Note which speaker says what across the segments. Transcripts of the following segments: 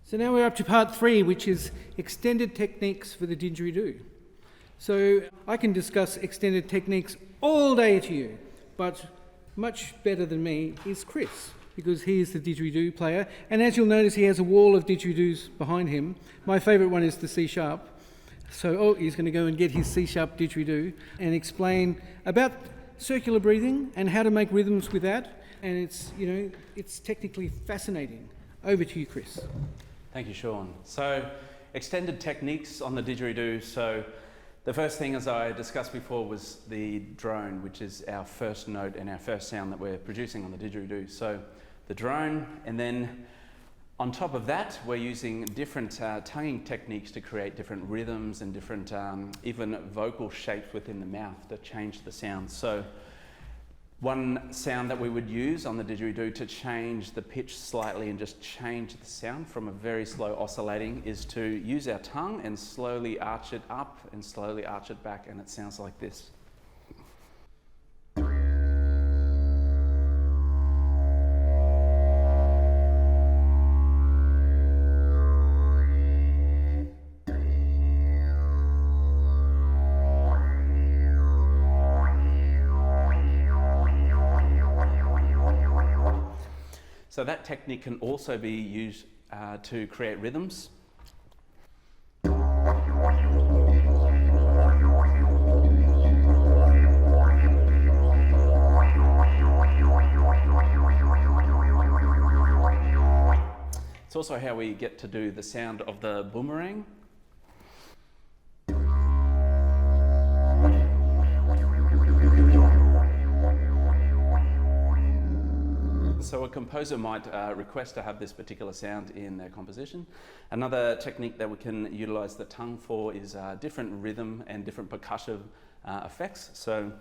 Speaker 1: So now we're up to part 3, which is extended techniques for the didgeridoo. So I can discuss extended techniques all day to you, but much better than me is Chris, because he is the didgeridoo player. And as you'll notice, he has a wall of didgeridoos behind him. My favourite one is the C sharp. So he's going to go and get his C sharp didgeridoo and explain about circular breathing and how to make rhythms with that. And it's technically fascinating. Over to you, Chris.
Speaker 2: Thank you, Sean. So, extended techniques on the didgeridoo. So, the first thing, as I discussed before, was the drone, which is our first note and our first sound that we're producing on the didgeridoo. So, the drone, and then on top of that, we're using different tonguing techniques to create different rhythms and different even vocal shapes within the mouth to change the sound. So, one sound that we would use on the didgeridoo to change the pitch slightly and just change the sound from a very slow oscillating is to use our tongue and slowly arch it up and slowly arch it back, and it sounds like this. So that technique can also be used to create rhythms. It's also how we get to do the sound of the boomerang. So a composer might request to have this particular sound in their composition. Another technique that we can utilize the tongue for is different rhythm and different percussive effects. So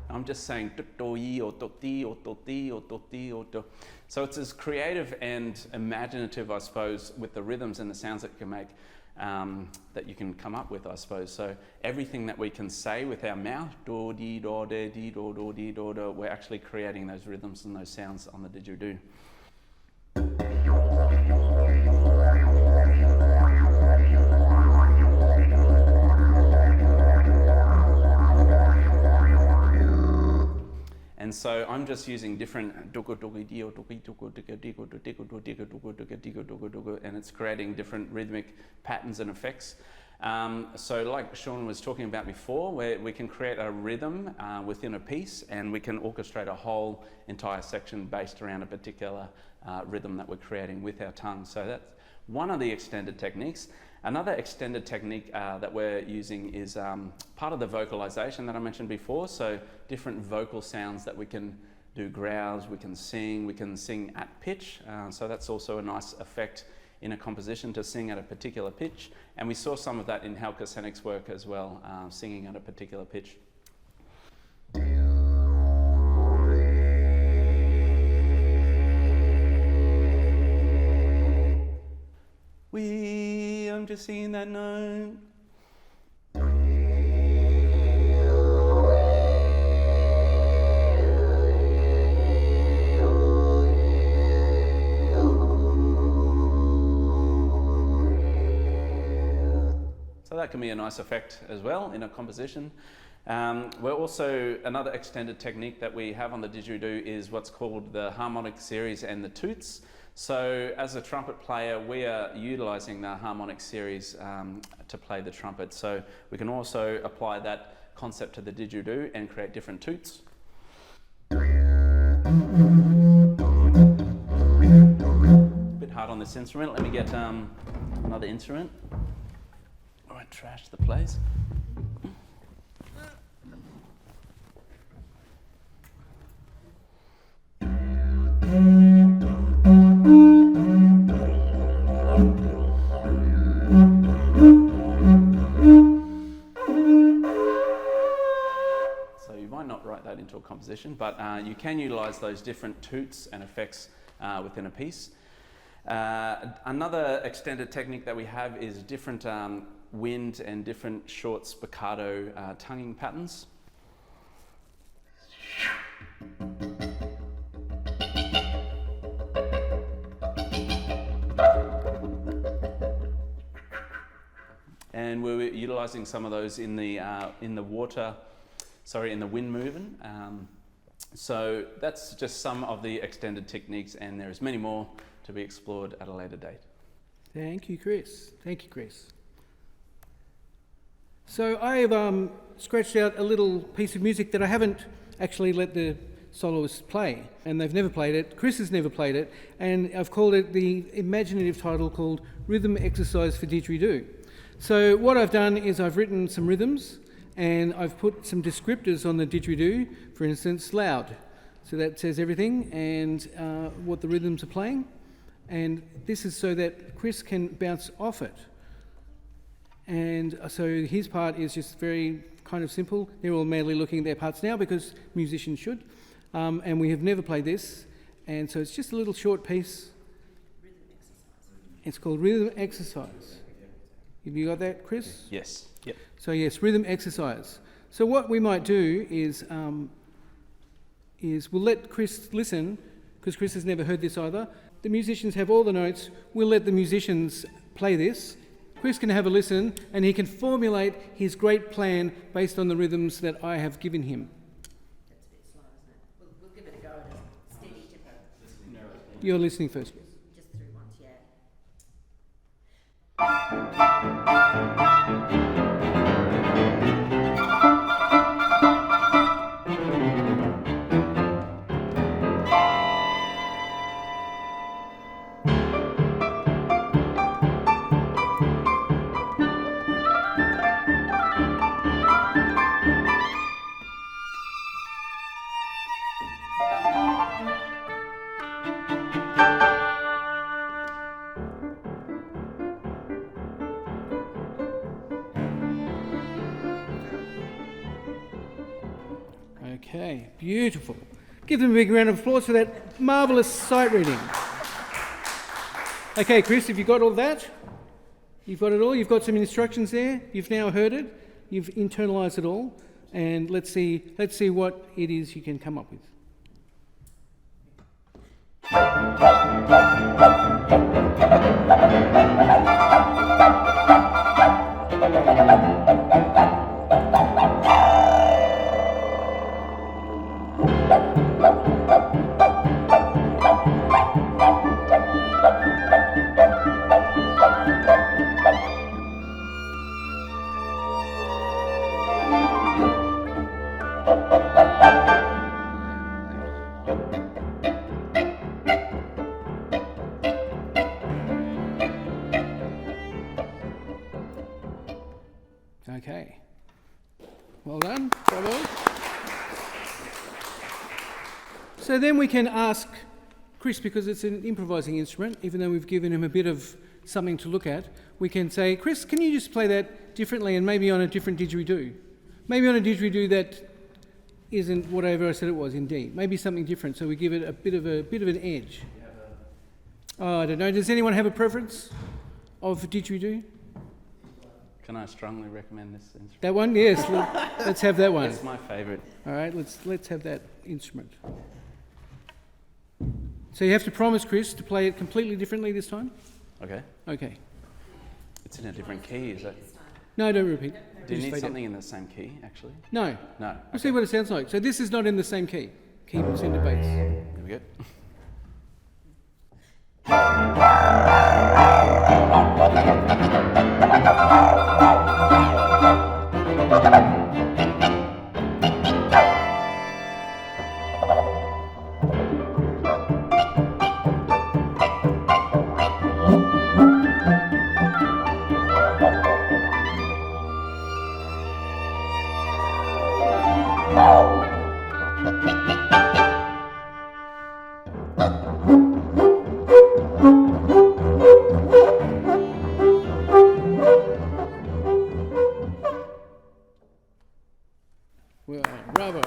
Speaker 2: I'm just saying do-do-yi or do-ti or do-ti or do-ti or do. So it's as creative and imaginative, I suppose, with the rhythms and the sounds that you can make, that you can come up with, I suppose. So everything that we can say with our mouth, do-di-do-de-di-do-do-di-do-do, we're actually creating those rhythms and those sounds on the didgeridoo. And so I'm just using different and it's creating different rhythmic patterns and effects. So like Sean was talking about before, where we can create a rhythm within a piece, and we can orchestrate a whole entire section based around a particular rhythm that we're creating with our tongue. So that's one of the extended techniques. Another extended technique that we're using is part of the vocalization that I mentioned before. So different vocal sounds that we can do growls, we can sing at pitch. So that's also a nice effect in a composition to sing at a particular pitch. And we saw some of that in Wakka Wakka Didgeridoo's work as well, singing at a particular pitch. I'm just singing that note. So that can be a nice effect as well in a composition. We're also, another extended technique that we have on the didgeridoo is what's called the harmonic series and the toots. So as a trumpet player, we are utilising the harmonic series to play the trumpet. So we can also apply that concept to the didgeridoo and create different toots. A bit hard on this instrument. Let me get another instrument. All right, trash the place. Into a composition, but you can utilize those different toots and effects within a piece. Another extended technique that we have is different wind and different short spiccato tonguing patterns. And we're utilising some of those in the wind movement. So that's just some of the extended techniques, and there's many more to be explored at a later date.
Speaker 1: Thank you, Chris. Thank you, Chris. So I've scratched out a little piece of music that I haven't actually let the soloists play, and they've never played it. Chris has never played it, and I've called it the imaginative title called Rhythm Exercise for Didgeridoo. So what I've done is I've written some rhythms, and I've put some descriptors on the didgeridoo, for instance, loud. So that says everything and what the rhythms are playing. And this is so that Chris can bounce off it. And so his part is just very kind of simple. They're all madly looking at their parts now because musicians should. And we have never played this. And so it's just a little short piece.
Speaker 3: Rhythm exercise.
Speaker 1: It's called Rhythm Exercise. Have you got that, Chris?
Speaker 2: Yes. Yep.
Speaker 1: So yes, rhythm exercise. So what we might do is we'll let Chris listen, because Chris has never heard this either. The musicians have all the notes. We'll let the musicians play this. Chris can have a listen, and he can formulate his great plan based on the rhythms that I have given him.
Speaker 3: That's a bit slow, isn't it? We'll give it a go at a steady tempo.
Speaker 1: You're listening first.
Speaker 3: Just through once, yeah.
Speaker 1: Okay, beautiful. Give them a big round of applause for that marvellous sight reading. Okay, Chris, have you got all that? You've got it all? You've got some instructions there? You've now heard it? You've internalised it all? And let's see what it is you can come up with. Okay. Well done. Bravo. So then we can ask Chris, because it's an improvising instrument, even though we've given him a bit of something to look at, we can say, Chris, can you just play that differently and maybe on a different didgeridoo? Maybe on a didgeridoo that isn't whatever I said it was in D. Maybe something different, so we give it a bit of an edge. Oh, I don't know. Does anyone have a preference of didgeridoo?
Speaker 2: Can I strongly recommend this instrument?
Speaker 1: That one? Yes. Let's have that one.
Speaker 2: It's my favourite.
Speaker 1: All right, let's have that instrument. So you have to promise, Chris, to play it completely differently this time?
Speaker 2: Okay.
Speaker 1: Okay.
Speaker 2: It's in a different key, is it?
Speaker 1: No, don't repeat.
Speaker 2: Do you
Speaker 1: Just
Speaker 2: need
Speaker 1: fade
Speaker 2: something in the same key, actually?
Speaker 1: No.
Speaker 2: No.
Speaker 1: We'll see what it sounds like. So this is not in the same key. Keyboard's into bass.
Speaker 2: There we go.
Speaker 1: Well, bravo.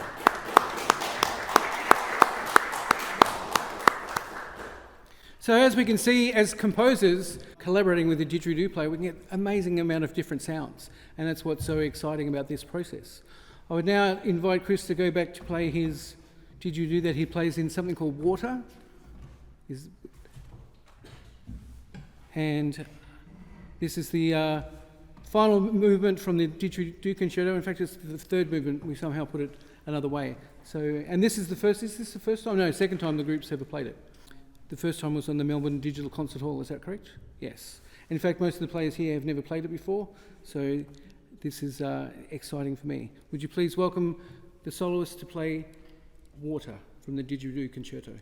Speaker 1: So as we can see, as composers collaborating with a didgeridoo player, we can get an amazing amount of different sounds, and that's what's so exciting about this process. I would now invite Chris to go back to play his didgeridoo that he plays in something called Water. And this is the final movement from the didgeridoo concerto. In fact, it's the third movement. We somehow put it another way. So, and this is this the first time? No, second time the group's ever played it. The first time was on the Melbourne Digital Concert Hall, is that correct? Yes. In fact, most of the players here have never played it before, so this is exciting for me. Would you please welcome the soloist to play Water from the Didgeridoo Concerto.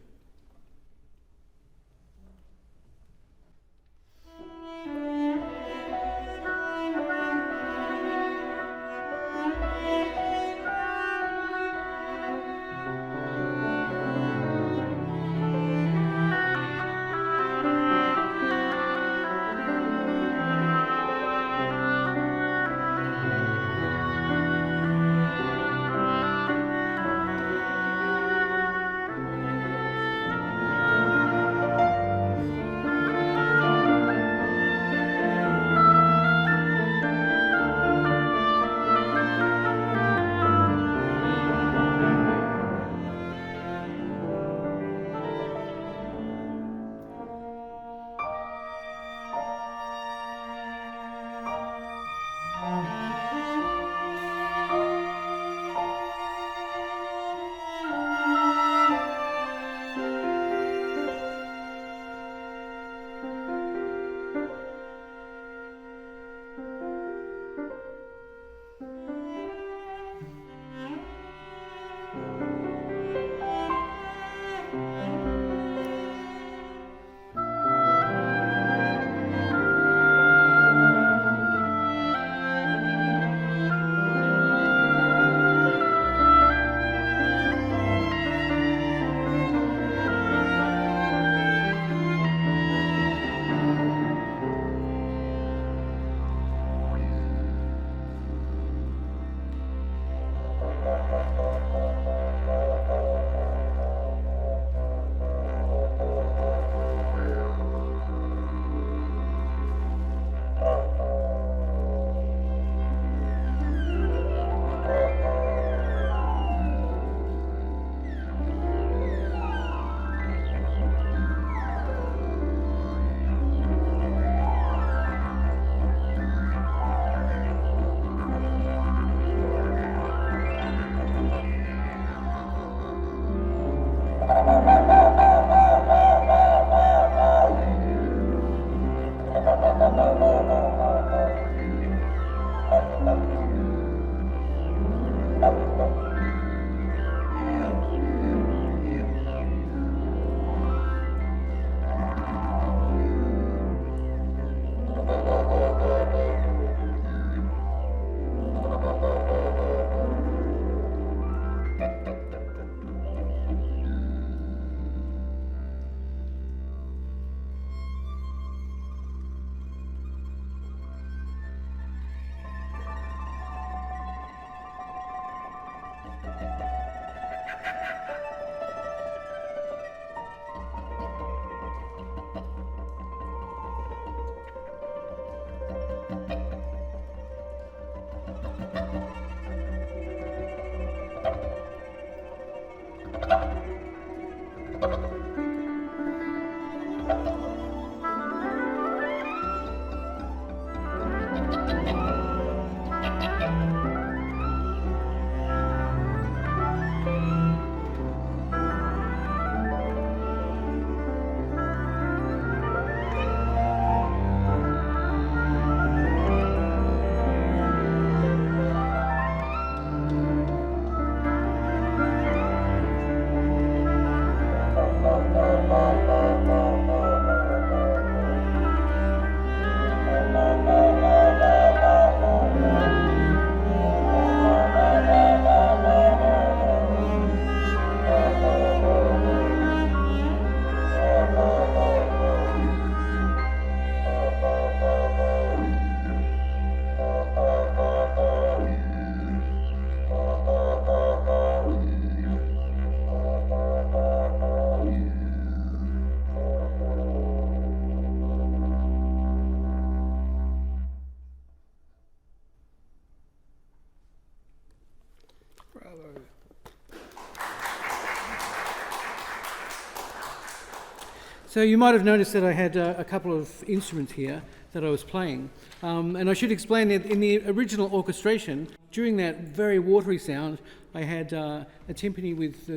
Speaker 1: So you might have noticed that I had a couple of instruments here that I was playing. And I should explain that in the original orchestration, during that very watery sound, I had a timpani with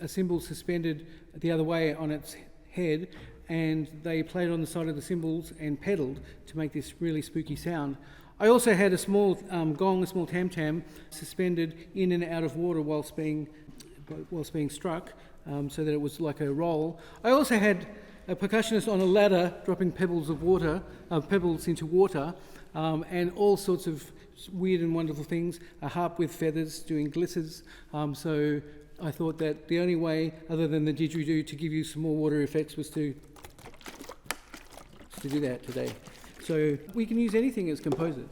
Speaker 1: a cymbal suspended the other way on its head, and they played on the side of the cymbals and pedalled to make this really spooky sound. I also had a small gong, a small tam-tam, suspended in and out of water whilst being struck, so that it was like a roll. I also had a percussionist on a ladder dropping pebbles into water, and all sorts of weird and wonderful things. A harp with feathers doing glitters. So I thought that the only way, other than the didgeridoo, to give you some more water effects was to do that today. So we can use anything as composers.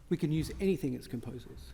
Speaker 1: We can use anything as composers.